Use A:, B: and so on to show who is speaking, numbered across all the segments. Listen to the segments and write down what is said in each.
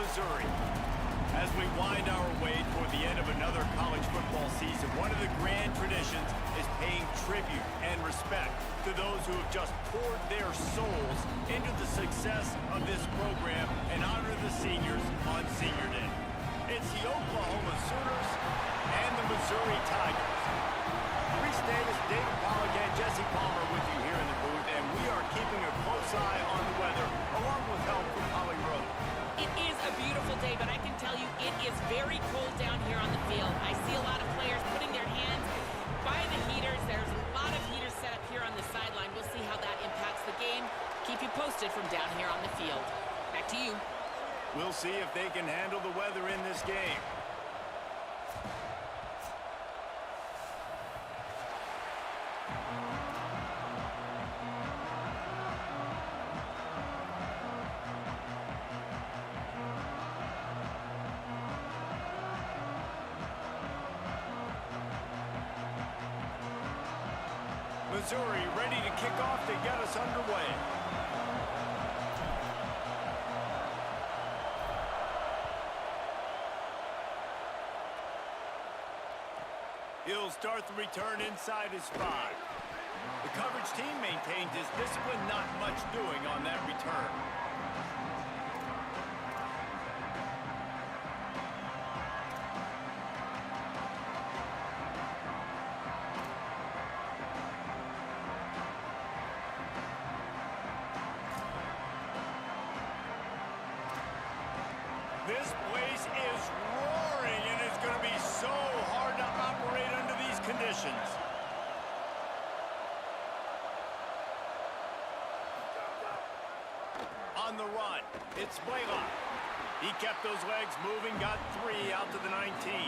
A: Missouri. As we wind our way toward the end of another college football season, one of the grand traditions is paying tribute and respect to those who have just poured their souls into the success of this program and honor the seniors on Senior Day. It's the Oklahoma Sooners and the Missouri Tigers. Reese Davis, David Pollack, and Jesse Palmer with you here in the booth, and we are keeping a close eye on the weather, along with help from Holly Rowe.
B: It is a beautiful day, but I can tell you it is very cold down here on the field. I see a lot of players putting their hands by the heaters. There's a lot of heaters set up here on the sideline. We'll see how that impacts the game. Keep you posted from down here on the field. Back to you.
A: We'll see if they can handle the weather in this game. Missouri ready to kick off to get us underway. He'll start the return inside his 5. The coverage team maintains his discipline, not much doing on that return. This place is roaring, and it's going to be so hard to operate under these conditions. On the run, it's Blaylock. He kept those legs moving, got 3 out to the 19.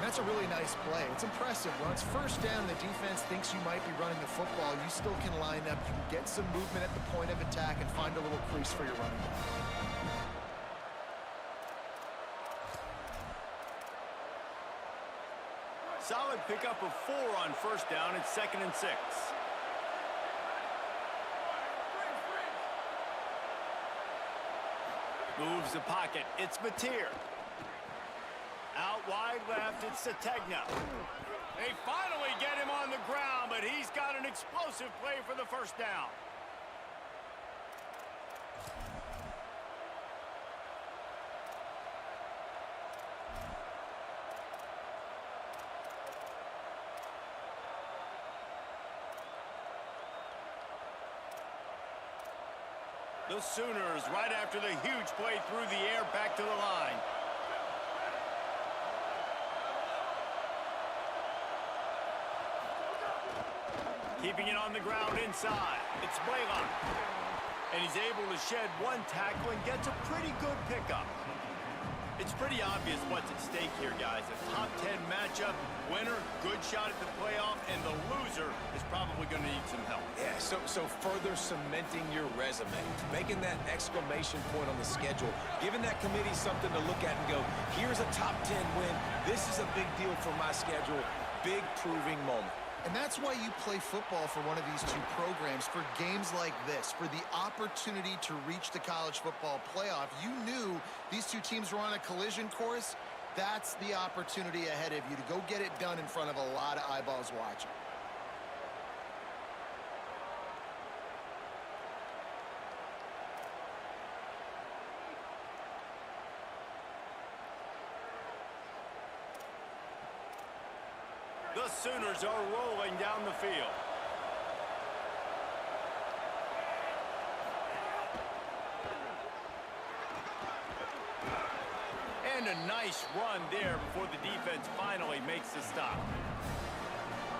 C: That's a really nice play. It's impressive. When it's first down and the defense thinks you might be running the football, you still can line up. You can get some movement at the point of attack and find a little crease for your running back.
A: Solid pickup of 4 on first down. It's 2nd and 6. Moves the pocket. It's Mateer. Out wide left, it's Sategna. They finally get him on the ground, but he's got an explosive play for the first down. The Sooners right after the huge play through the air back to the line. Keeping it on the ground inside. It's Blaylock. And he's able to shed 1 tackle and gets a pretty good pickup. It's pretty obvious what's at stake here, guys. A top 10 matchup, winner, good shot at the playoff, and the loser is probably going to need some help.
D: Yeah, so further cementing your resume, making that exclamation point on the schedule, giving that committee something to look at and go, here's a top 10 win. This is a big deal for my schedule. Big proving moment.
C: And that's why you play football for one of these 2 programs, for games like this, for the opportunity to reach the college football playoff. You knew these 2 teams were on a collision course. That's the opportunity ahead of you to go get it done in front of a lot of eyeballs watching.
A: The Sooners are rolling down the field. And a nice run there before the defense finally makes the stop.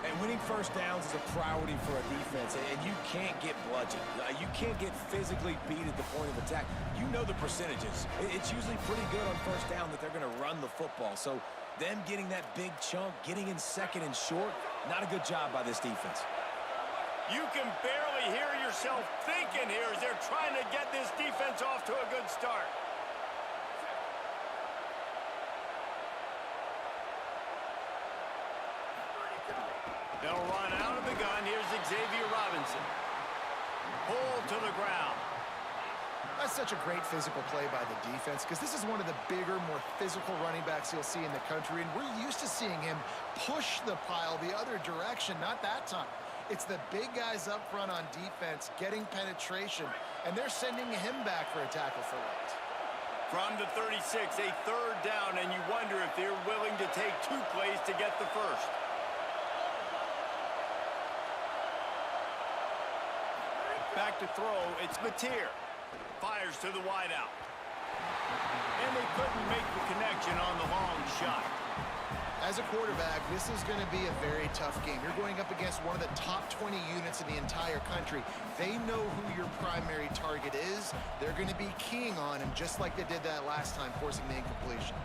D: And winning first downs is a priority for a defense, and you can't get bludgeoned. You can't get physically beat at the point of attack. You know the percentages. It's usually pretty good on first down that they're going to run the football. So them getting that big chunk, getting in 2nd and short, not a good job by this defense.
A: You can barely hear yourself thinking here as they're trying to get this defense off to a good start. They'll run out of the gun. Here's Xavier Robinson. Pulled to the ground.
C: That's such a great physical play by the defense because this is one of the bigger, more physical running backs you'll see in the country, and we're used to seeing him push the pile the other direction, not that time. It's the big guys up front on defense getting penetration, and they're sending him back for a tackle for loss.
A: From the 36, a third down, and you wonder if they're willing to take 2 plays to get the first. Back to throw, it's Mateer. Fires to the wideout. And they couldn't make the connection on the long shot.
C: As a quarterback, this is going to be a very tough game. You're going up against one of the top 20 units in the entire country. They know who your primary target is. They're going to be keying on him, just like they did that last time, forcing the incompletion.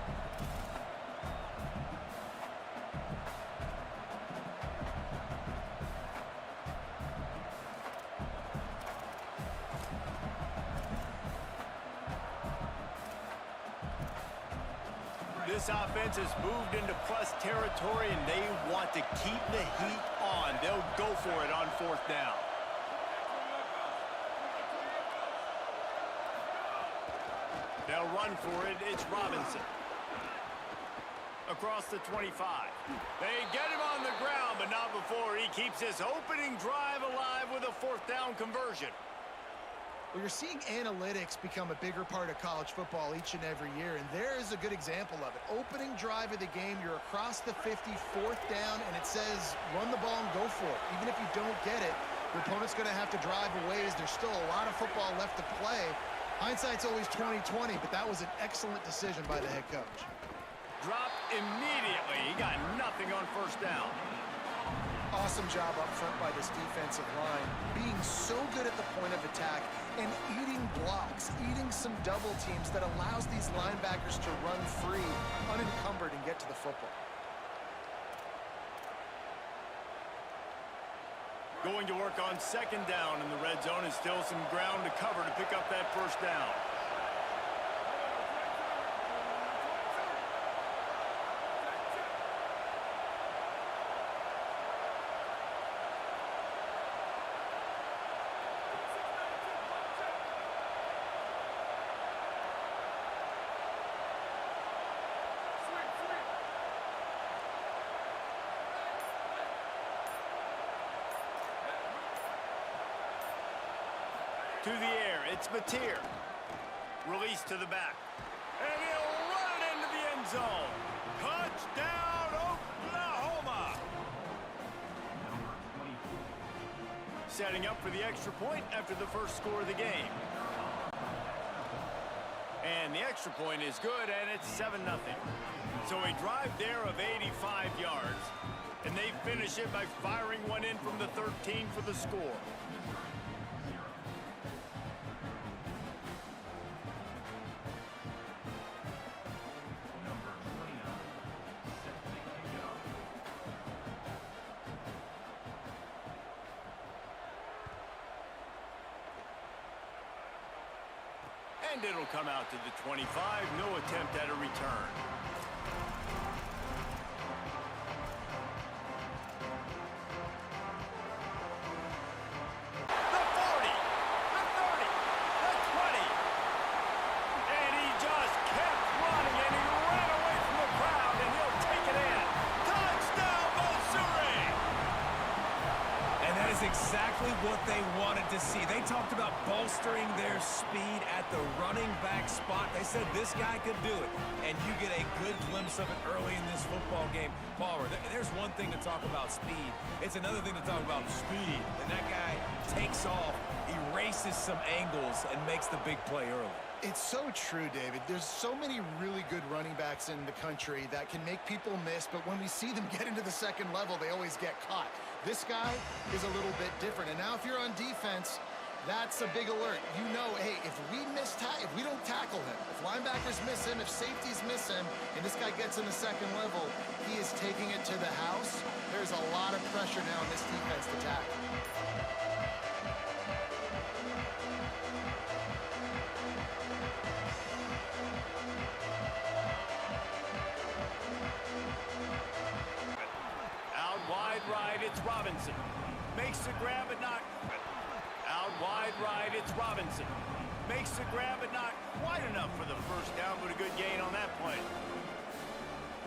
A: This offense has moved into plus territory, and they want to keep the heat on. They'll go for it on 4th down. They'll run for it. It's Robinson. Across the 25. They get him on the ground, but not before he keeps his opening drive alive with a 4th down conversion.
C: Well, you're seeing analytics become a bigger part of college football each and every year, and there is a good example of it. Opening drive of the game, you're across the 50, 4th down, and it says run the ball and go for it. Even if you don't get it, your opponent's going to have to drive a ways. There's still a lot of football left to play. Hindsight's always 20/20, but that was an excellent decision by the head coach.
A: Dropped immediately. He got nothing on 1st down.
C: Awesome job up front by this defensive line, being so good at the point of attack and eating blocks, eating some double teams that allows these linebackers to run free, unencumbered, and get to the football.
A: Going to work on 2nd down in the red zone, and still some ground to cover to pick up that 1st down. To the air, it's Mateer. Release to the back. And he'll run it into the end zone. Touchdown, Oklahoma! Setting up for the extra point after the first score of the game. And the extra point is good, and it's 7-0. So a drive there of 85 yards. And they finish it by firing one in from the 13 for the score. And it'll come out to the 25. No attempt at a return. The 40, the 30, the 20. And he just kept running, and he ran away from the crowd, and he'll take it in. Touchdown, Missouri!
D: And that is exactly what they wanted to see. They talked about bolstering their speed at the running back spot. They said this guy could do it, and you get a good glimpse of it early in this football game. Palmer, there's one thing to talk about speed. It's another thing to talk about speed. And that guy takes off, erases some angles, and makes the big play early.
C: It's so true, David. There's so many really good running backs in the country that can make people miss, but when we see them get into the 2nd level, they always get caught. This guy is a little bit different. And now if you're on defense, that's a big alert. You know, hey, if we don't tackle him, if linebackers miss him, if safeties miss him, and this guy gets in the 2nd level, he is taking it to the house. There's a lot of pressure now on this defense to tackle.
A: Out wide right, it's Robinson. Makes the grab, but not. Out wide right, it's Robinson. Makes the grab, but not quite enough for the first down, but a good gain on that play.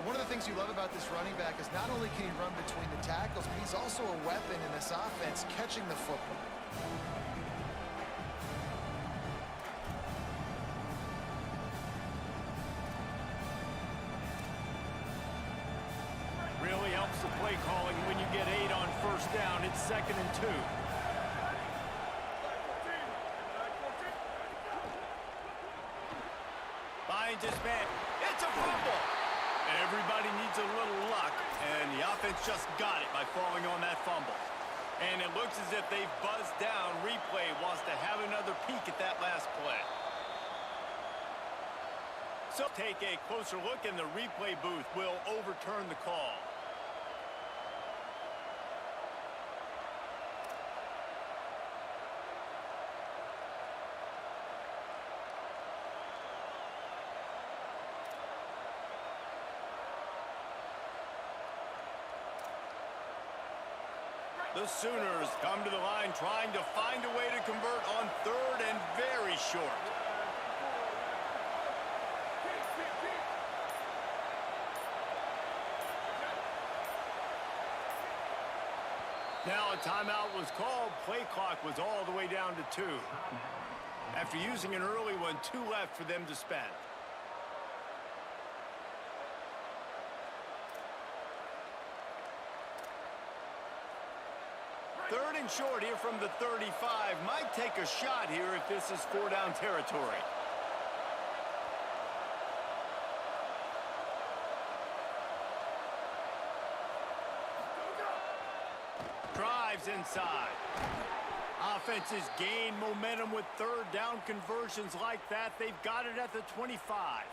C: One of the things you love about this running back is not only can he run between the tackles, but he's also a weapon in this offense, catching the football.
A: Really helps the play calling when you get 8 on first down. It's 2nd and 2. Finds his man. It's a fumble. Everybody needs a little luck, and the offense just got it by falling on that fumble. And it looks as if they've buzzed down. Replay wants to have another peek at that last play. So take a closer look, and the replay booth will overturn the call. The Sooners come to the line trying to find a way to convert on 3rd and very short. Now a timeout was called. Play clock was all the way down to 2. After using an early one, 2 left for them to spend. 3rd and short here from the 35. Might take a shot here if this is 4-down territory. Drives inside. Offenses gain momentum with 3rd down conversions like that. They've got it at the 25.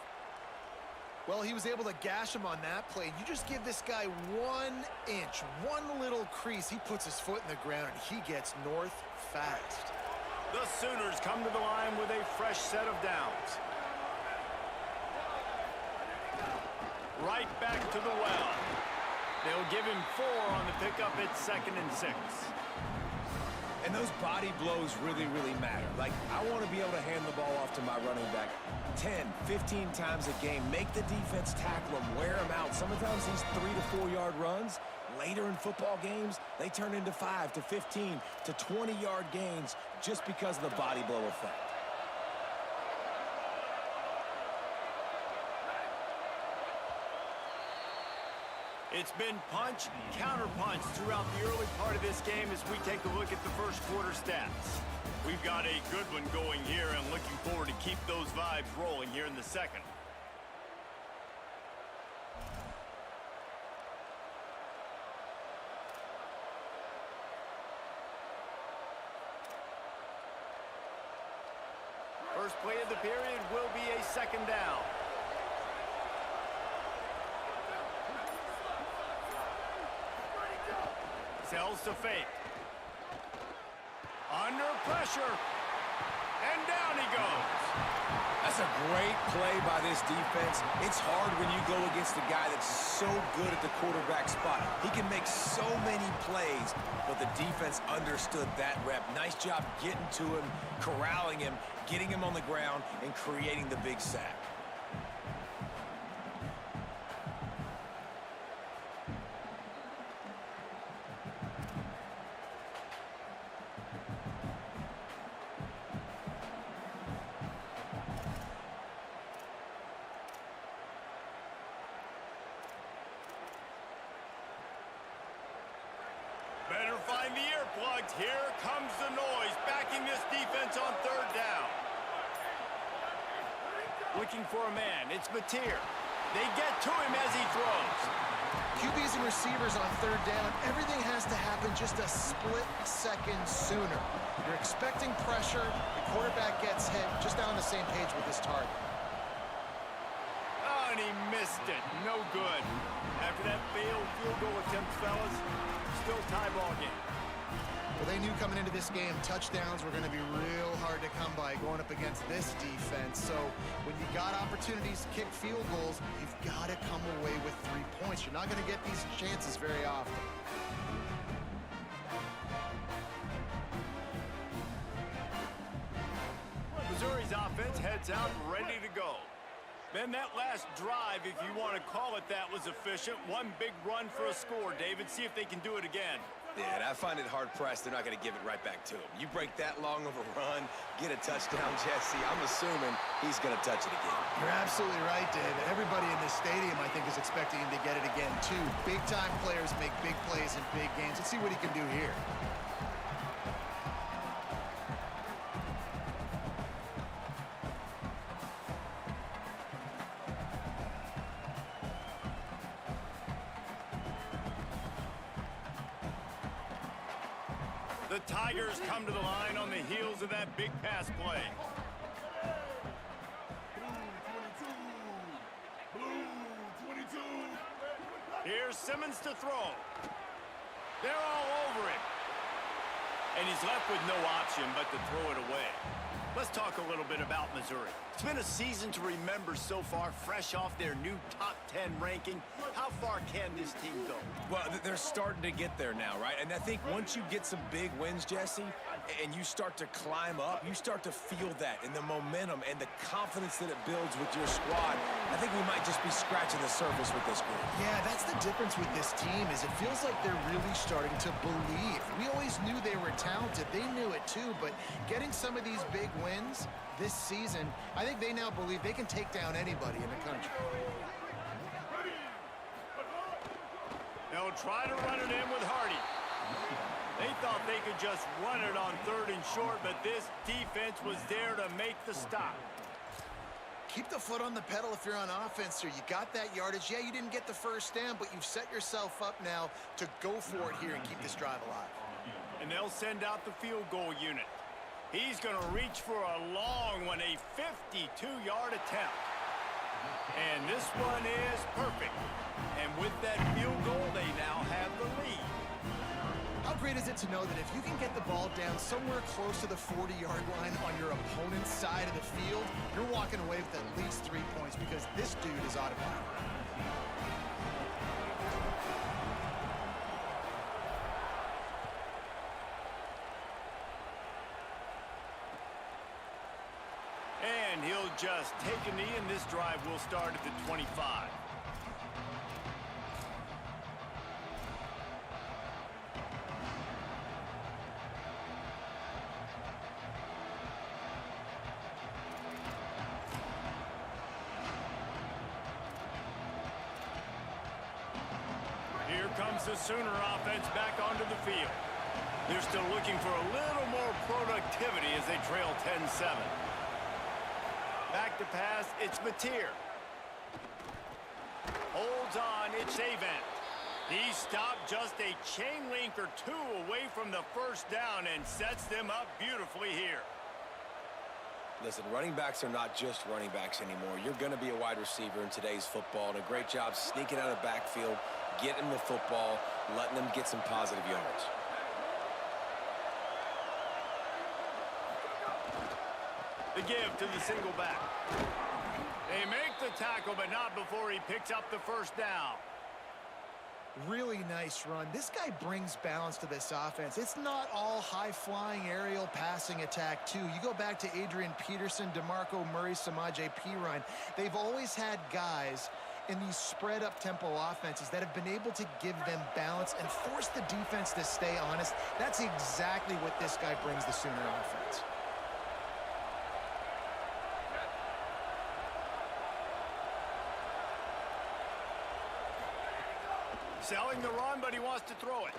C: Well, he was able to gash him on that play. You just give this guy 1 inch, one little crease. He puts his foot in the ground, and he gets north fast.
A: The Sooners come to the line with a fresh set of downs. Right back to the well. They'll give him 4 on the pickup. It's 2nd and 6.
D: And those body blows really, really matter. Like, I want to be able to hand the ball off to my running back 10, 15 times a game. Make the defense tackle him, wear him out. Sometimes these 3 to 4 yard runs, later in football games, they turn into 5 to 15 to 20 yard gains just because of the body blow effect.
A: It's been punch, counter-punch throughout the early part of this game as we take a look at the first quarter stats. We've got a good one going here and looking forward to keep those vibes rolling here in the second. First play of the period will be a 2nd down. Sells to fake. Under pressure. And down he goes.
D: That's a great play by this defense. It's hard when you go against a guy that's so good at the quarterback spot. He can make so many plays, but the defense understood that rep. Nice job getting to him, corralling him, getting him on the ground, and creating the big sack.
A: Better find the earplugs. Here comes the noise, backing this defense on 3rd down. Looking for a man. It's Mateer. They get to him as he throws.
C: QBs and receivers on 3rd down, everything has to happen just a split second sooner. You're expecting pressure. The quarterback gets hit. Just not on the same page with his target.
A: Oh, and he missed it. No good. After that failed field goal attempt, fellas, still tie ball game.
C: Well, they knew coming into this game, touchdowns were going to be real hard to come by going up against this defense. So when you got opportunities to kick field goals, you've got to come away with 3 points. You're not going to get these chances very often.
A: Missouri offense heads out ready to go. Then that last drive, if you want to call it that, was efficient. One big run for a score, David. See if they can do it again.
D: Yeah, and I find it hard-pressed they're not going to give it right back to him. You break that long of a run, get a touchdown, Jesse, I'm assuming he's going to touch it again.
C: You're absolutely right, David. Everybody in this stadium, I think, is expecting him to get it again, too. Big-time players make big plays in big games. Let's see what he can do here.
A: The Tigers come to the line on the heels of that big pass play. Here's Simmons to throw. They're all over him. And he's left with no option but to throw it away. Let's talk a little bit about Missouri. It's been a season to remember so far, fresh off their new top 10 ranking. How far can this team go?
D: Well, they're starting to get there now, right? And I think once you get some big wins, Jesse, and you start to climb up, you start to feel that and the momentum and the confidence that it builds with your squad. I think we might just be scratching the surface with this group.
C: Yeah, that's the difference with this team is it feels like they're really starting to believe. We always knew they were talented. They knew it too, but getting some of these big wins this season, I think they now believe they can take down anybody in the country.
A: They'll try to run it in with Hardy. They thought they could just run it on 3rd and short, but this defense was there to make the stop.
C: Keep the foot on the pedal if you're on offense here. You got that yardage. Yeah, you didn't get the first down, but you've set yourself up now to go for it here and keep this drive alive.
A: And they'll send out the field goal unit. He's going to reach for a long one, a 52-yard attempt. And this one is perfect. And with that field goal, they now have the lead.
C: How great is it to know that if you can get the ball down somewhere close to the 40-yard line on your opponent's side of the field, you're walking away with at least 3 points because this dude is automatic.
A: And he'll just take a knee, and this drive will start at the 25. Here comes the Sooner offense back onto the field. They're still looking for a little more productivity as they trail 10-7. Back to pass, it's Mateer. Holds on, it's Avant. He stopped just a chain link or two away from the first down and sets them up beautifully here.
D: Listen, running backs are not just running backs anymore. You're going to be a wide receiver in today's football, and a great job sneaking out of the backfield, getting the football, letting them get some positive yards.
A: The give to the single back. They make the tackle, but not before he picks up the first down.
C: Really nice run. This guy brings balance to this offense. It's not all high-flying aerial passing attack, too. You go back to Adrian Peterson, DeMarco Murray, Samaje Perine. They've always had guys in these spread-up tempo offenses that have been able to give them balance and force the defense to stay honest. That's exactly what this guy brings the Sooner offense.
A: Selling the run, but he wants to throw it.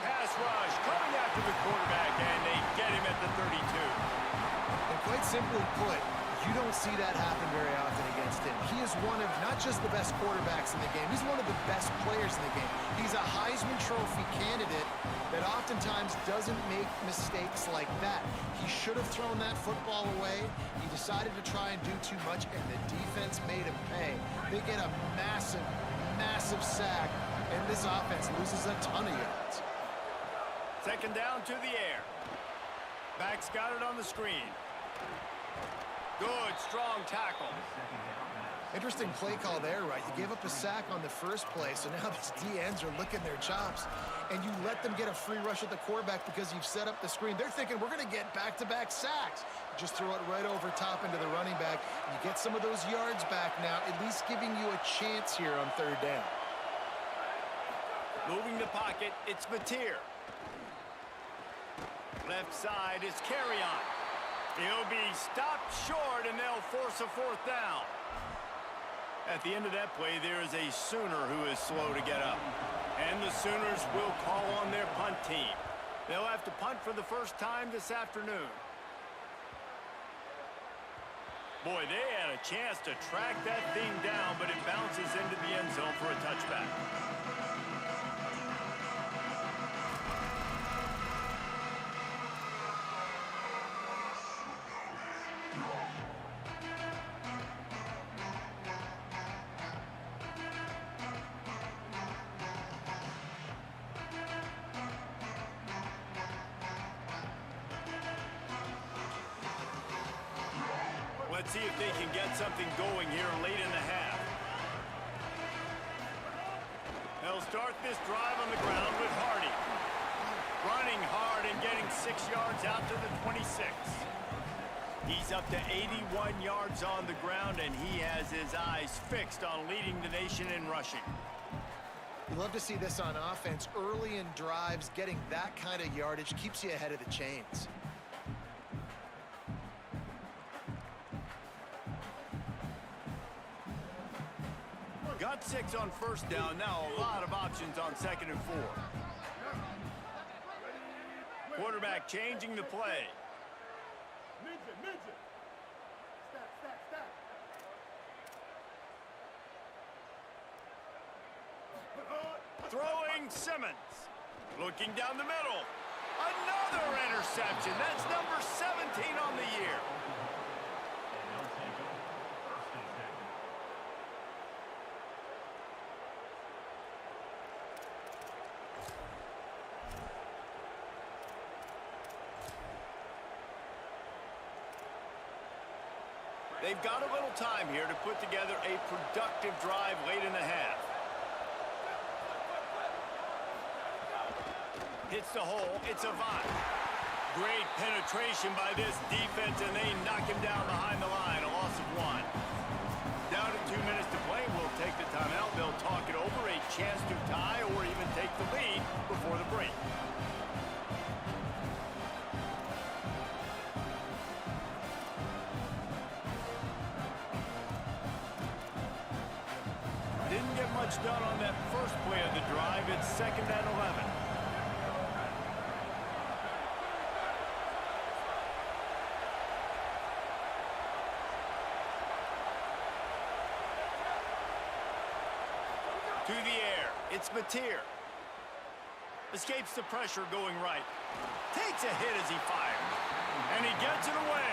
A: Pass rush, coming after the quarterback, and they get him at the 32.
C: And quite simply put, you don't see that happen very often against him. He is one of not just the best quarterbacks in the game, he's one of the best players in the game. He's a Heisman Trophy candidate that oftentimes doesn't make mistakes like that. He should have thrown that football away. He decided to try and do too much, and the defense made him pay. They get a massive sack, and this offense loses a ton of yards.
A: Second down to the air. Back's got it on the screen. Good, strong tackle.
C: Interesting play call there, right? You gave up a sack on the first play, so now these DNs are licking their chops, and you let them get a free rush at the quarterback because you've set up the screen. They're thinking, we're going to get back-to-back sacks. Just throw it right over top into the running back. You get some of those yards back now, at least giving you a chance here on third down.
A: Moving the pocket, it's Mateer. Left side is Carrion. He'll be stopped short, and they'll force a fourth down. At the end of that play, there is a Sooner who is slow to get up. And the Sooners will call on their punt team. They'll have to punt for the first time this afternoon. Boy, they had a chance to track that thing down, but it bounces into the end zone for a touchback. Let's see if they can get something going here late in the half. They'll start this drive on the ground with Hardy. Running hard and getting 6 yards out to the 26. He's up to 81 yards on the ground, and he has his eyes fixed on leading the nation in rushing.
C: You love to see this on offense. Early in drives, getting that kind of yardage keeps you ahead of the chains.
A: Got 6 on first down. Now a lot of options on 2nd and 4. Quarterback changing the play. Throwing Simmons. Looking down the middle. Another interception. That's number 17 on the year. They've got a little time here to put together a productive drive late in the half. Hits the hole. It's Avant. Great penetration by this defense, and they knock him down behind the line. A loss of 1. Down to 2 minutes to play. We'll take the timeout. They'll talk it over. A chance to tie or even take the lead before the break. Didn't get much done on that first play of the drive. It's 2nd and 11. To the air. It's Mateer. Escapes the pressure going right. Takes a hit as he fires. And he gets it away.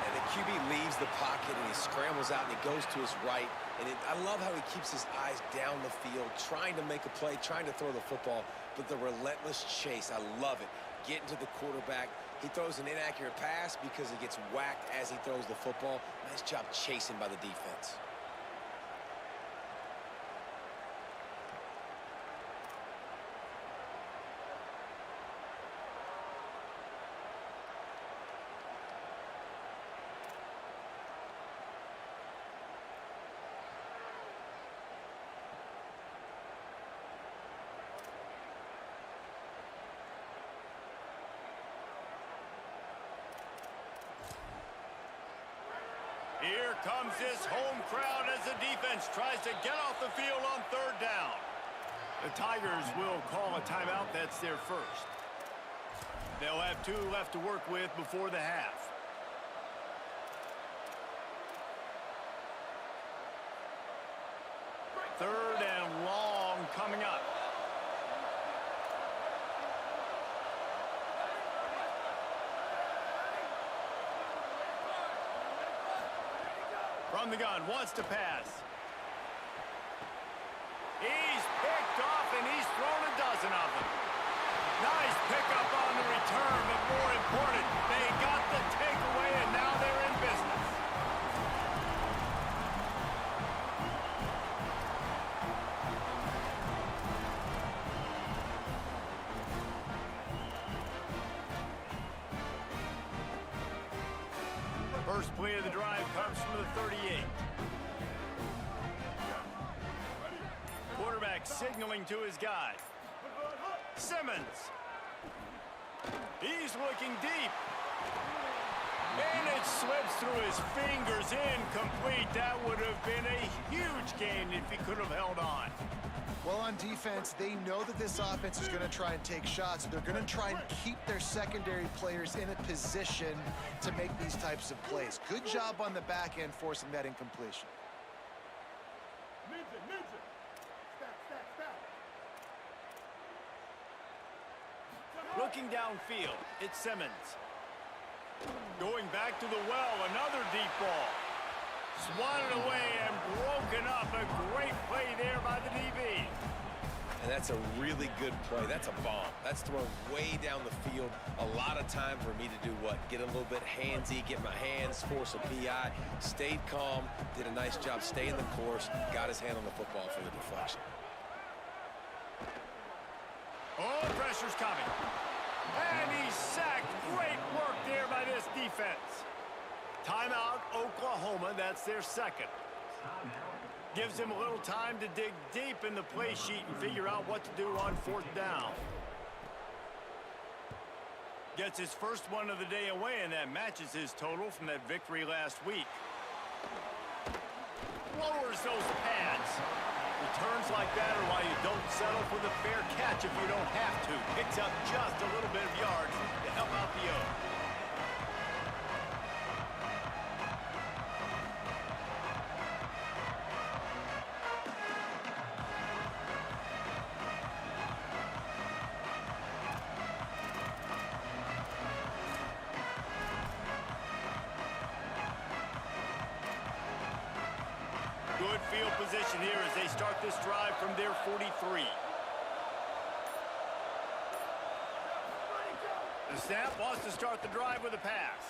D: And the QB leaves the pocket, and he scrambles out, and he goes to his right. And I love how he keeps his eyes down the field, trying to make a play, trying to throw the football, but the relentless chase, I love it. Getting to the quarterback. He throws an inaccurate pass because he gets whacked as he throws the football. Nice job chasing by the defense.
A: Here comes this home crowd as the defense tries to get off the field on 3rd down. The Tigers will call a timeout. That's their first. They'll have 2 left to work with before the half. Third and long coming up. From the gun, wants to pass. He's picked off, and he's thrown a dozen of them. Nice pickup on the return, but more important, they got the takeaway, and now they're in business. first play of the drive comes from the 38. Quarterback signaling to his guy. Simmons. He's looking deep. And it slips through his fingers, incomplete. That would have been a huge gain if he could have held on.
C: Well, on defense, they know that this offense is going to try and take shots. They're going to try and keep their secondary players in a position to make these types of plays. Good job on the back end forcing that incompletion.
A: Looking downfield, it's Simmons. Going back to the well, another deep ball. Swatted away and broken up. A great play there by the DB.
D: And that's a really good play. That's a bomb. That's thrown way down the field. A lot of time for me to do what? Get a little bit handsy, get my hands, force a PI. Stayed calm, did a nice job staying the course, got his hand on the football for the deflection.
A: Oh, pressure's coming. And he's sacked. Great work there by this defense. Timeout, Oklahoma. That's their second. Gives him a little time to dig deep in the play sheet and figure out what to do on fourth down. Gets his first one of the day away, and that matches his total from that victory last week. Lowers those pads. Returns like that are why you don't settle for the fair catch if you don't have to. Picks up just a little bit of yards to help out the O. Good field position here as they start this drive from their 43. The snap wants to start the drive with a pass.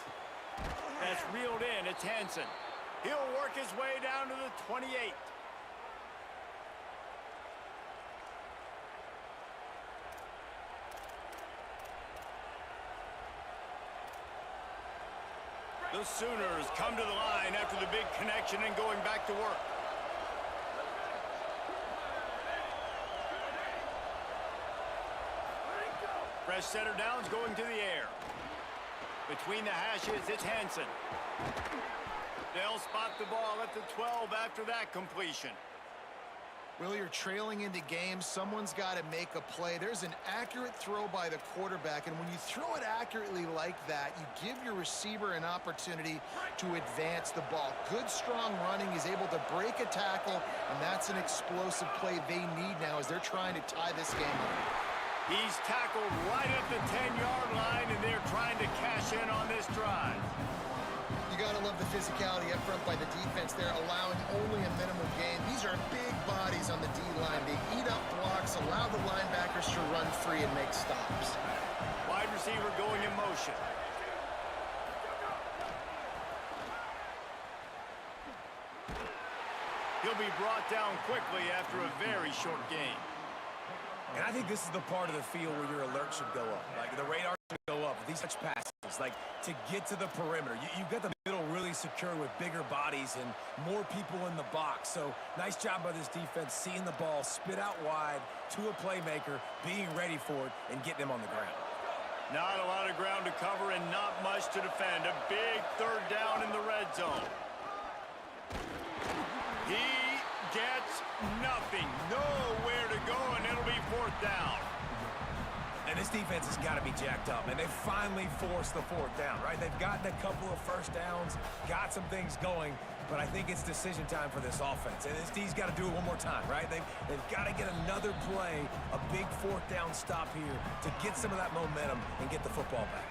A: That's reeled in. It's Hansen. He'll work his way down to the 28. The Sooners come to the line after the big connection and going back to work. Fresh center downs going to the air. Between the hashes, it's Hansen. They'll spot the ball at the 12 after that completion.
C: Well, you're trailing into games. Someone's got to make a play. There's an accurate throw by the quarterback, and when you throw it accurately like that, you give your receiver an opportunity to advance the ball. Good, strong running. He's able to break a tackle, and that's an explosive play they need now as they're trying to tie this game up.
A: He's tackled right at the 10-yard line, and they're trying to cash in on this drive.
C: You got to love the physicality up front by the defense there, allowing only a minimum gain. These are big bodies on the D-line. They eat up blocks, allow the linebackers to run free and make stops.
A: Wide receiver going in motion. He'll be brought down quickly after a very short game.
D: And I think this is the part of the field where your alert should go up. Like, the radar should go up. These touch passes, like, to get to the perimeter. You've got the middle really secure with bigger bodies and more people in the box. So, nice job by this defense, seeing the ball, spit out wide to a playmaker, being ready for it, and getting him on the ground.
A: Not a lot of ground to cover and not much to defend. A big third down in the red zone. He gets nothing. Nowhere to go, and it'll be fourth down.
D: And this defense has got to be jacked up, and they finally forced the fourth down, right? They've gotten a couple of first downs, got some things going, but I think it's decision time for this offense. And this D's got to do it one more time, right? They've got to get another play, a big fourth down stop here to get some of that momentum and get the football back.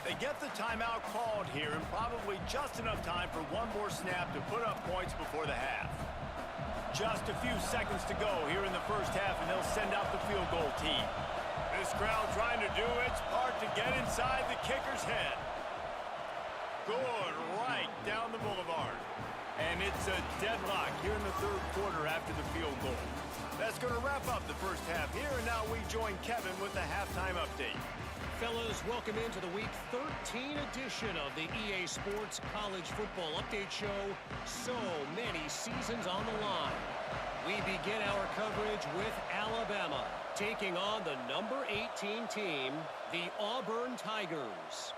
A: They get the timeout called here, and probably just enough time for one more snap to put up points before the half. Just a few seconds to go here in the first half, and they'll send out the field goal team. This crowd trying to do its part to get inside the kicker's head. Good, right down the boulevard. And it's a deadlock here in the third quarter after the field goal. That's going to wrap up the first half here, and now we join Kevin with the halftime update.
E: fellas, welcome into the Week 13 edition of the EA Sports College Football Update Show. So many seasons on the line. We begin our coverage with Alabama taking on the number 18 team, the Auburn Tigers.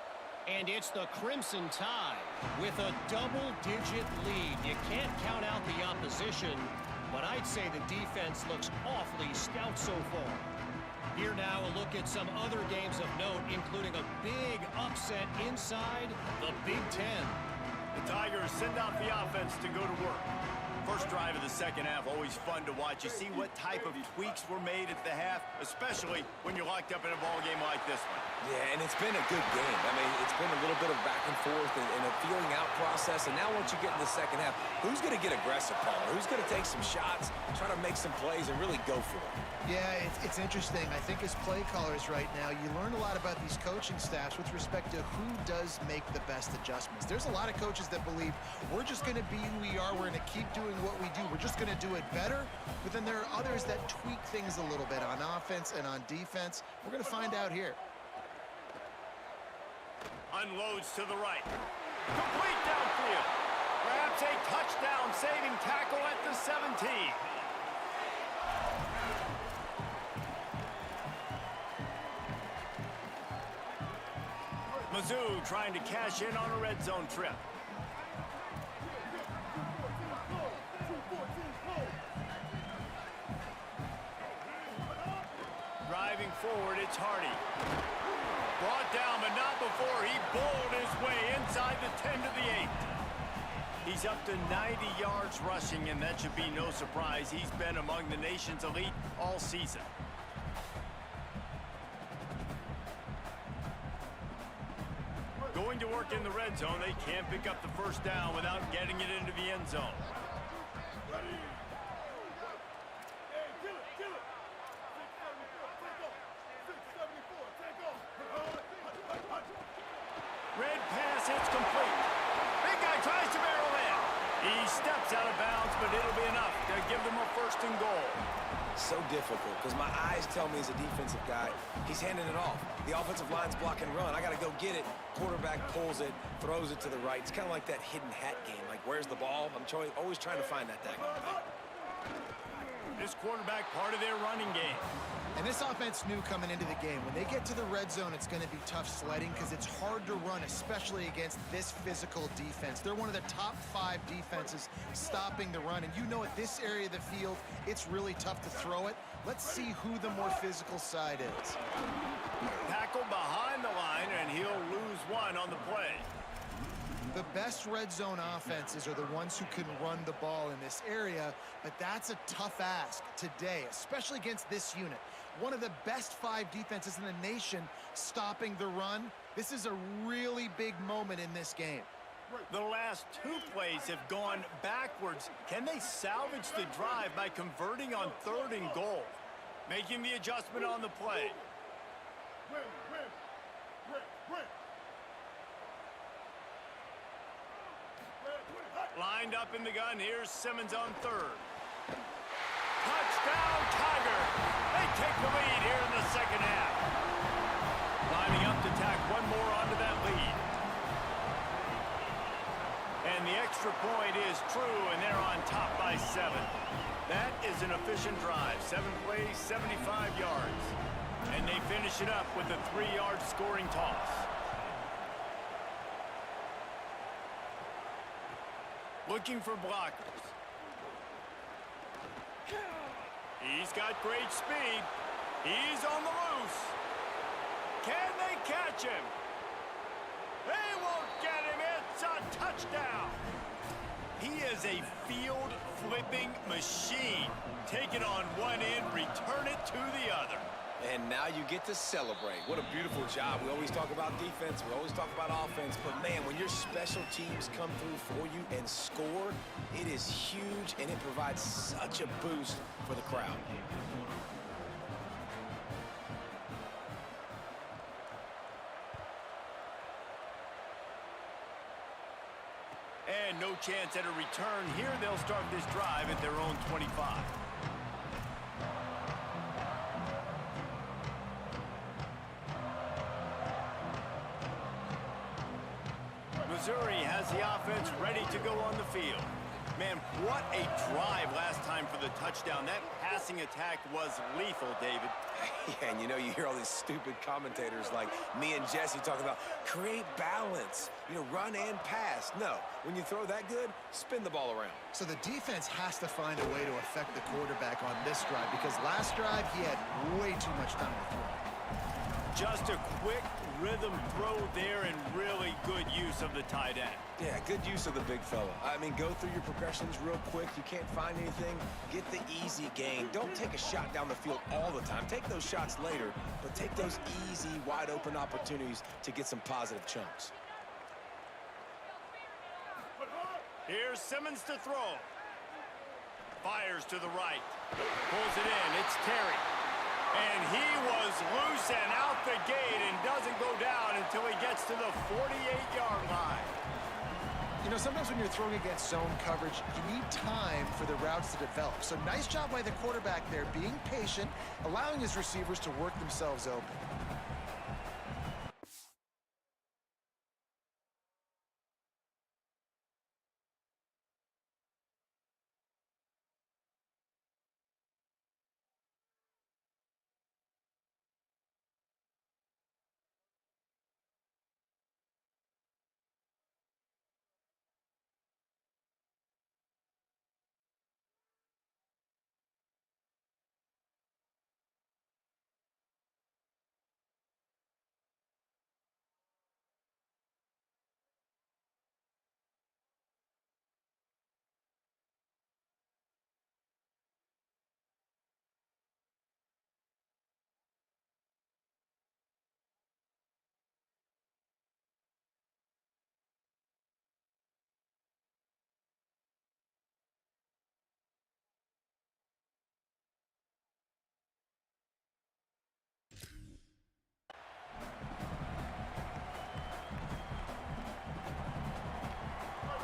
E: And it's the Crimson Tide with a double-digit lead. You can't count out the opposition, but I'd say the defense looks awfully stout so far. Here now, a look at some other games of note, including a big upset inside the Big Ten.
A: The Tigers send out the offense to go to work. First drive of the second half, always fun to watch. You see what type of tweaks were made at the half, especially when you're locked up in a ball game like this one.
D: Yeah, and it's been a good game. I mean, it's been a little bit of back and forth and a feeling out process. And now once you get in the second half, who's going to get aggressive, Paul? Who's going to take some shots, try to make some plays, and really go for it?
C: Yeah, it's interesting. I think as play callers right now, you learn a lot about these coaching staffs with respect to who does make the best adjustments. There's a lot of coaches that believe we're just going to be who we are. We're going to keep doing what we do. We're just going to do it better. But then there are others that tweak things a little bit on offense and on defense. We're going to find out here.
A: Unloads to the right. Complete downfield. Perhaps a touchdown-saving tackle at the 17. Mizzou trying to cash in on a red zone trip. Driving forward, it's Hardy. Brought down, but not before he bowled his way inside the 10 to the 8. He's up to 90 yards rushing, and that should be no surprise. He's been among the nation's elite all season. Going to work in the red zone. They can't pick up the first down without getting it into the end zone. Red pass hits complete. Big guy tries to barrel in. He steps out of bounds, but it'll be enough to give them a first and goal.
D: So difficult because my eyes tell me as a defensive guy, he's handing it off. The offensive line's block and run. I got to go get it. Quarterback pulls it, throws it to the right. It's kind of like that hidden hat game. Like, where's the ball? I'm always trying to find that daggone thing.
A: This quarterback part of their running game.
C: And this offense knew coming into the game, when they get to the red zone, it's going to be tough sledding because it's hard to run, especially against this physical defense. They're one of the top 5 defenses stopping the run. And you know at this area of the field, it's really tough to throw it. Let's see who the more physical side is.
A: Tackle behind the line, and he'll lose one on the play.
C: The best red zone offenses are the ones who can run the ball in this area, but that's a tough ask today, especially against this unit. One of the best 5 defenses in the nation stopping the run. This is a really big moment in this game.
A: The last 2 plays have gone backwards. Can they salvage the drive by converting on 3rd and goal? Making the adjustment on the play. Lined up in the gun. Here's Simmons on 3rd. Touchdown, Tiger! They take the lead here in the second half. Lining up to tack one more onto that lead. And the extra point is true, and they're on top by 7. That is an efficient drive. 7 plays, 75 yards. And they finish it up with a 3-yard scoring toss. Looking for blockers. He's got great speed. He's on the loose. Can they catch him? They won't get him. It's a touchdown. He is a field-flipping machine. Take it on one end, return it to the other.
D: And now you get to celebrate. What a beautiful job. We always talk about defense. We always talk about offense. But, man, when your special teams come through for you and score, it is huge, and it provides such a boost for the crowd.
A: And no chance at a return here. They'll start this drive at their own 25. Missouri has the offense ready to go on the field. Man, what a drive last time for the touchdown. That passing attack was lethal, David.
D: Yeah, and you know, you hear all these stupid commentators like me and Jesse talking about create balance, you know, run and pass. No, when you throw that good, spin the ball around.
C: So the defense has to find a way to affect the quarterback on this drive because last drive he had way too much time to throw.
A: Just a quick rhythm throw there and really good use of the tight end.
D: Yeah, good use of the big fella. I mean, go through your progressions real quick. You can't find anything, get the easy gain. Don't take a shot down the field all the time. Take those shots later, but take those easy, wide-open opportunities to get some positive chunks.
A: Here's Simmons to throw. Fires to the right. Pulls it in. It's Terry. And he was loose and out the gate and doesn't go down until he gets to the 48-yard line.
C: You know, sometimes when you're throwing against zone coverage, you need time for the routes to develop. So nice job by the quarterback there, being patient, allowing his receivers to work themselves open.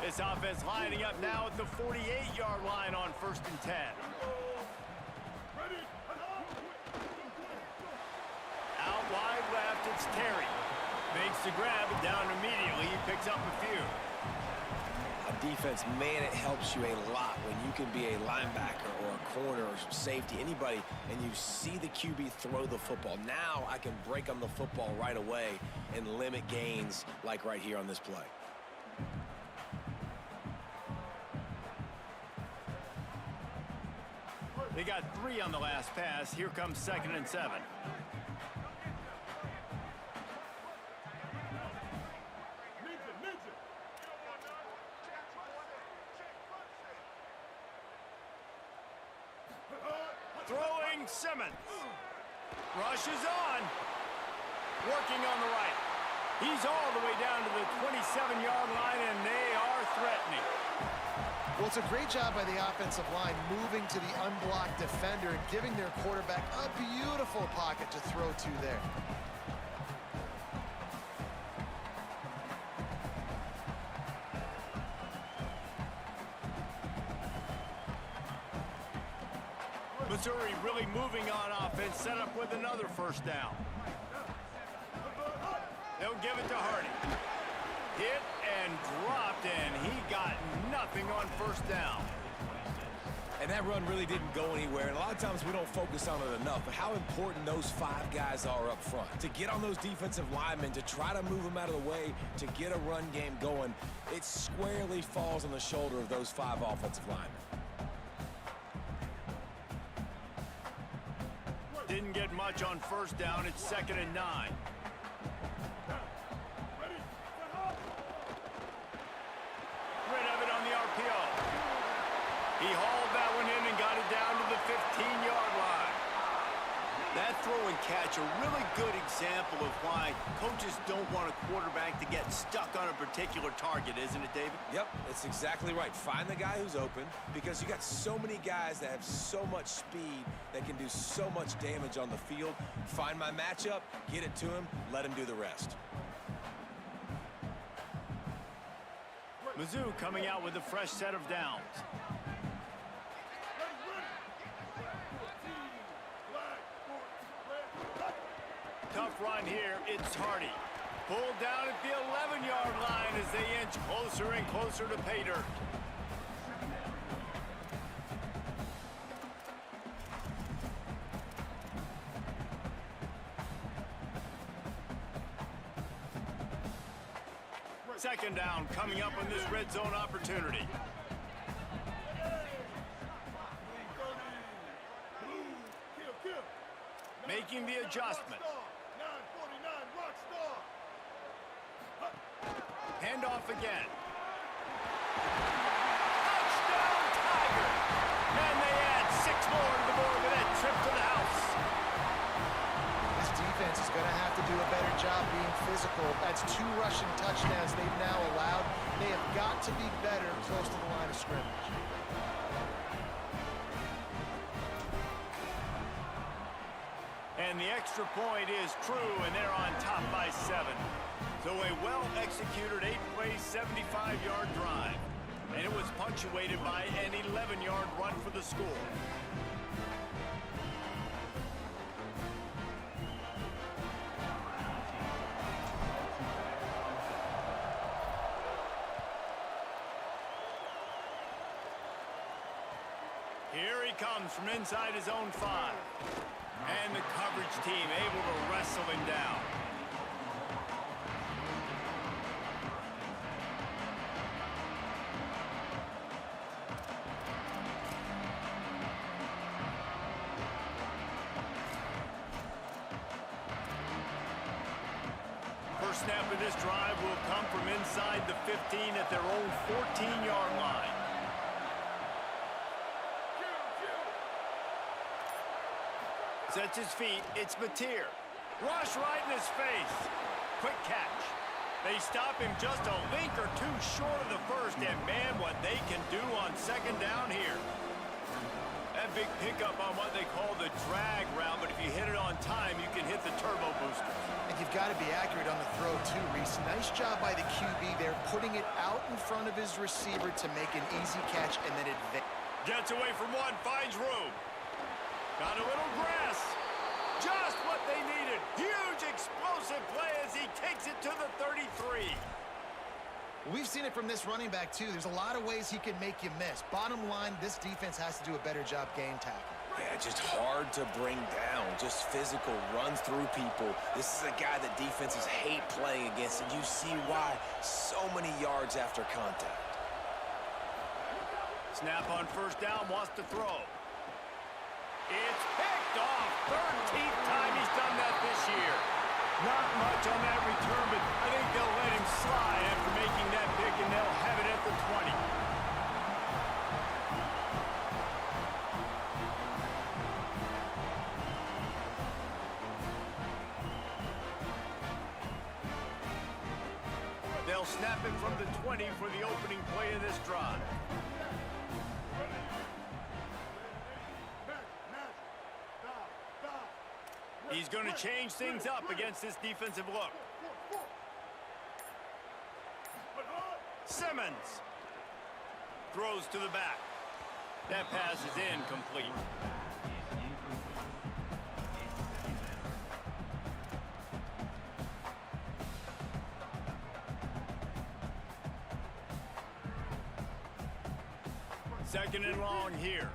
A: This offense lining up now at the 48-yard line on 1st and 10. Out wide left, it's Terry. Makes the grab and down immediately. He picks up a few.
D: A defense, man, it helps you a lot when you can be a linebacker or a corner or safety, anybody, and you see the QB throw the football. Now I can break on the football right away and limit gains like right here on this play.
A: They got 3 on the last pass. Here comes 2nd and 7. Throwing Simmons. Rushes on. Working on the right. He's all the way down to the 27-yard line, and they are threatening.
C: Well, it's a great job by the offensive line moving to the unblocked defender and giving their quarterback a beautiful pocket to throw to there.
A: Missouri really moving on offense, set up with another 1st down. They'll give it to Hardy. Hit and dropped, and he got nothing on 1st down.
D: And that run really didn't go anywhere, and a lot of times we don't focus on it enough, but how important those 5 guys are up front. To get on those defensive linemen, to try to move them out of the way, to get a run game going, it squarely falls on the shoulder of those 5 offensive linemen.
A: Didn't get much on 1st down. It's 2nd and 9. Rid of it on the RPO. He hauled that one in and got it down to the 15-yard line. That throw and catch, a really good example of why coaches don't want a quarterback to get stuck on a particular target, isn't it, David?
D: Yep, it's exactly right. Find the guy who's open, because you got so many guys that have so much speed that can do so much damage on the field. Find my matchup, get it to him, let him do the rest.
A: Mizzou coming out with a fresh set of downs. Tough run here. It's Hardy. Pulled down at the 11-yard line as they inch closer and closer to pay dirt. Second down coming up on this red zone opportunity. Making the adjustment. Hand off again. Touchdown, Tiger! And they add 6 more to the board with that trip to the house.
C: This defense is going to have to do a better job being physical. That's 2 rushing touchdowns they've now allowed. They have got to be better close to the line of scrimmage.
A: And the extra point is true, and they're on top by 7. So a well-executed 8-play, 75-yard drive. And it was punctuated by an 11-yard run for the score. Here he comes from inside his own 5. And the coverage team able to wrestle him down. First snap of this drive will come from inside the 15 at their own 14-yard line. Sets his feet, it's Mateer. Rush right in his face. Quick catch. They stop him just a link or 2 short of the first, and man, what they can do on second down here. That big pickup on what they call the drag route, but if you hit it on time, you can hit the turbo booster.
C: And you've got to be accurate on the throw, too, Reese. Nice job by the QB there, putting it out in front of his receiver to make an easy catch and then advance.
A: Gets away from one, finds room. Got a little grass. Just what they needed. Huge explosive play as he takes it to the 33.
C: We've seen it from this running back, too. There's a lot of ways he can make you miss. Bottom line, this defense has to do a better job game tackling.
D: Yeah, just hard to bring down. Just physical, runs through people. This is a guy that defenses hate playing against, and you see why. So many yards after contact.
A: Snap on first down, wants to throw. It's picked off. 13th time he's done that this year. Not much on that return, but I think they'll let him slide after making that pick, and they'll have it at the 20. They'll snap it from the 20 for the opening play of this drive. He's going to change things up against this defensive look. Simmons throws to the back. That pass is incomplete. Second and long here.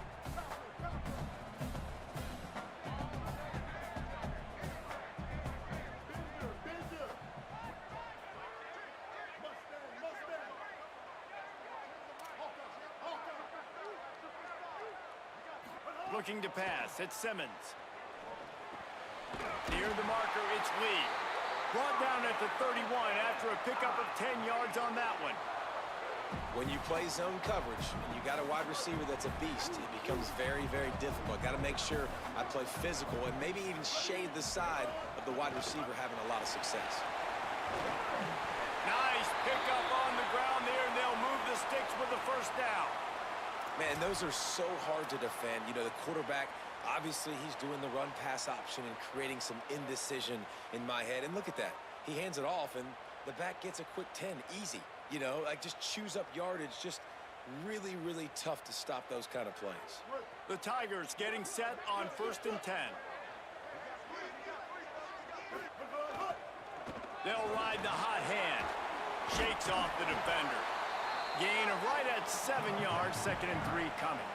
A: Looking to pass, it's Simmons. Near the marker, it's Lee. Brought down at the 31 after a pickup of 10 yards on that one.
D: When you play zone coverage and you got a wide receiver that's a beast, it becomes very, very difficult. Got to make sure I play physical and maybe even shade the side of the wide receiver having a lot of success.
A: Nice pickup on the ground there, and they'll move the sticks with the first down.
D: Man, those are so hard to defend. You know, the quarterback, obviously he's doing the run-pass option and creating some indecision in my head. And look at that. He hands it off, and the back gets a quick 10. Easy. You know, like just chews up yardage. Just really, really tough to stop those kind of plays.
A: The Tigers getting set on 1st and 10. They'll ride the hot hand. Shakes off the defender. Gain of right at 7 yards, 2nd and 3 coming.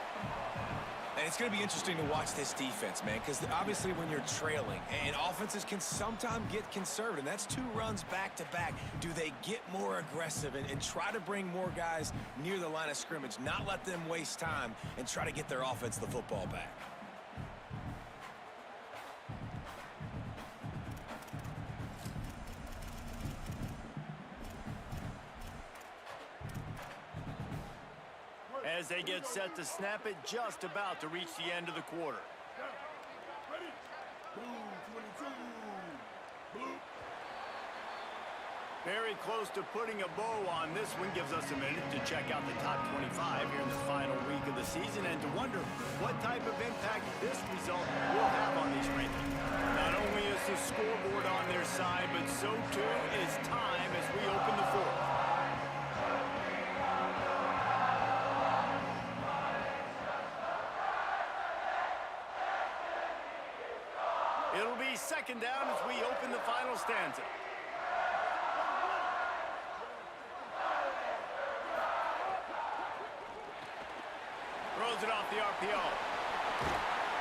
D: And it's going to be interesting to watch this defense, man, because obviously when you're trailing, and offenses can sometimes get conservative. That's 2 runs back-to-back. Do they get more aggressive and try to bring more guys near the line of scrimmage, not let them waste time, and try to get their offense the football back?
A: As they get set to snap it, just about to reach the end of the quarter. Very close to putting a bow on this one. Gives us a minute to check out the top 25 here in the final week of the season and to wonder what type of impact this result will have on these rankings. Not only is the scoreboard on their side, but so too is time as we open the fourth. It'll be 2nd down as we open the final stanza. Throws it off the RPO.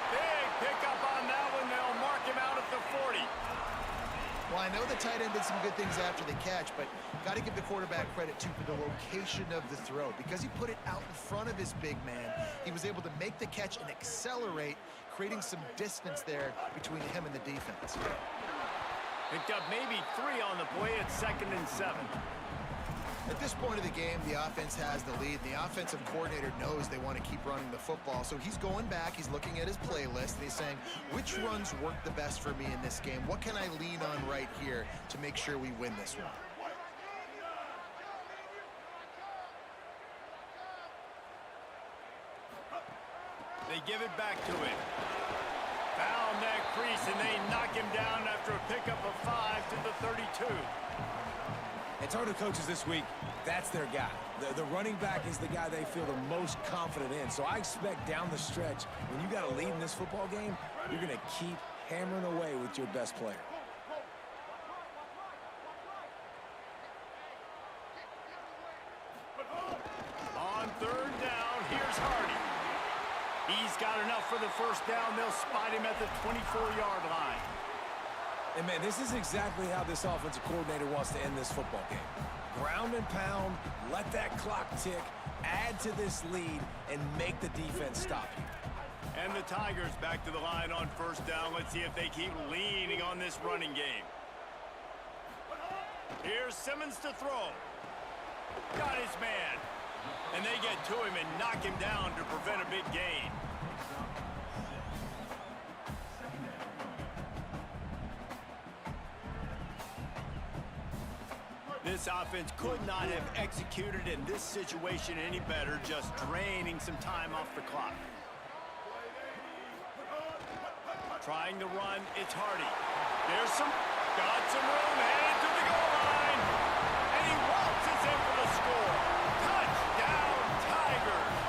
A: Big pickup on that one. They'll mark him out at the 40.
C: Well, I know the tight end did some good things after the catch, but got to give the quarterback credit, too, for the location of the throw. Because he put it out in front of his big man, he was able to make the catch and accelerate, creating some distance there between him and the defense.
A: Picked up maybe 3 on the play at 2nd and 7.
C: At this point of the game, the offense has the lead. The offensive coordinator knows they want to keep running the football. So he's going back, he's looking at his playlist, and he's saying, which runs work the best for me in this game? What can I lean on right here to make sure we win this one?
A: They give it back to him. Found that crease, and they knock him down after a pickup of 5 to the 32.
D: And talking to coaches this week, that's their guy. The running back is the guy they feel the most confident in. So I expect down the stretch, when you got a lead in this football game, you're going to keep hammering away with your best player.
A: On 3rd down, here's Hardy. He's got enough for the 1st down. They'll spot him at the 24-yard line.
D: And, man, this is exactly how this offensive coordinator wants to end this football game. Ground and pound, let that clock tick, add to this lead, and make the defense stop you.
A: And the Tigers back to the line on 1st down. Let's see if they keep leaning on this running game. Here's Simmons to throw. Got his man. And they get to him and knock him down to prevent a big gain. This offense could not have executed in this situation any better, just draining some time off the clock. Trying to run, it's Hardy. Got some room, headed to the goal line. And he waltzes in for the score. Touchdown, Tigers.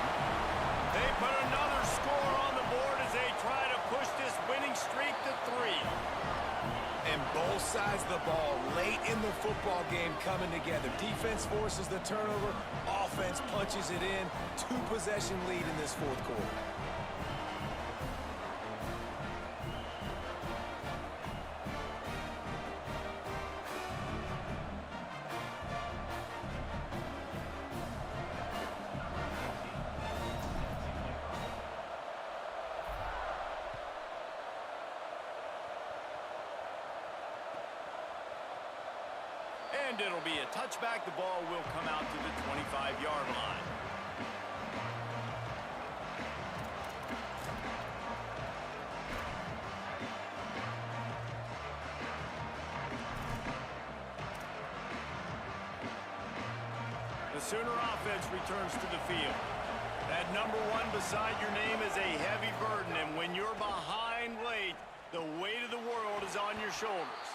A: They put another score on the board as they try to push this winning streak to 3.
D: And both sides of the ball late in the football game coming together. Defense forces the turnover. Offense punches it in. 2-possession lead in this 4th quarter.
A: And it'll be a touchback. The ball will come out to the 25-yard line. The Sooner offense returns to the field. That number 1 beside your name is a heavy burden, and when you're behind late, the weight of the world is on your shoulders.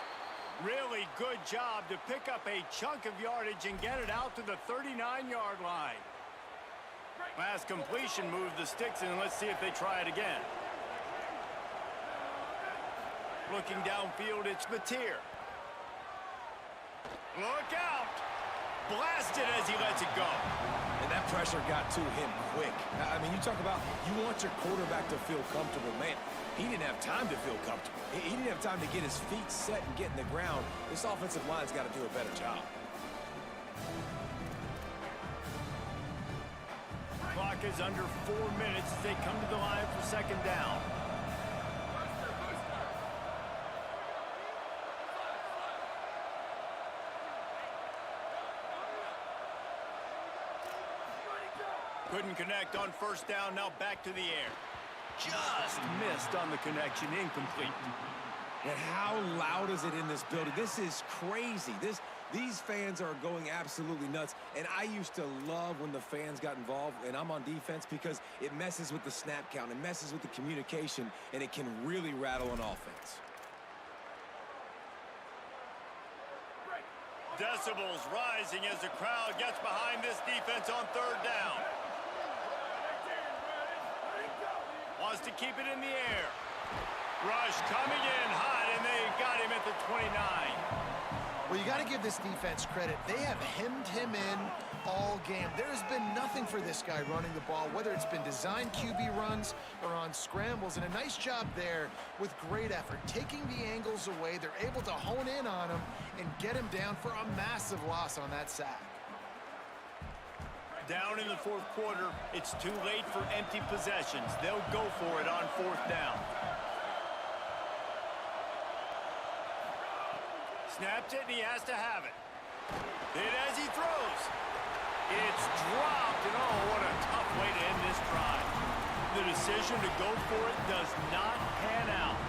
A: Really good job to pick up a chunk of yardage and get it out to the 39-yard line. Last completion moved the sticks, and let's see if they try it again. Looking downfield, it's Mateer. Look out! Blasted as he lets it go.
D: And that pressure got to him quick. I mean, you talk about you want your quarterback to feel comfortable. Man, he didn't have time to feel comfortable. He didn't have time to get his feet set and get in the ground. This offensive line's got to do a better job.
A: Clock is under 4 minutes as they come to the line for second down. Couldn't connect on first down, now back to the air. Just missed on the connection, incomplete.
D: And how loud is it in this building? This is crazy. These fans are going absolutely nuts. And I used to love when the fans got involved, and I'm on defense, because it messes with the snap count, it messes with the communication, and it can really rattle an offense.
A: Decibels rising as the crowd gets behind this defense on third down. Wants to keep it in the air. Rush coming in hot, and they got him at the 29.
C: Well, you got to give this defense credit. They have hemmed him in all game. There has been nothing for this guy running the ball, whether it's been design QB runs or on scrambles, and a nice job there with great effort. Taking the angles away, they're able to hone in on him and get him down for a massive loss on that sack.
A: Down in the fourth quarter, it's too late for empty possessions. They'll go for it on fourth down. Snaps it, and he has to have it. Hit as he throws. It's dropped, and oh, what a tough way to end this drive. The decision to go for it does not pan out.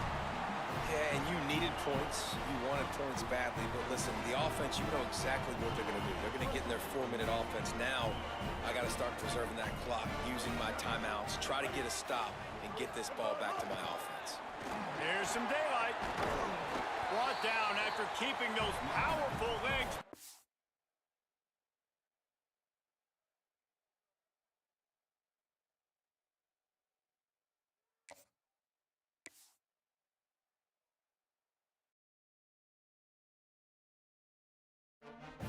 D: Yeah, and you needed points. You wanted points badly. But listen, the offense, you know exactly what they're going to do. They're going to get in their 4-minute offense. Now, I got to start preserving that clock, using my timeouts, try to get a stop, and get this ball back to my offense.
A: Here's some daylight. Brought down after keeping those powerful legs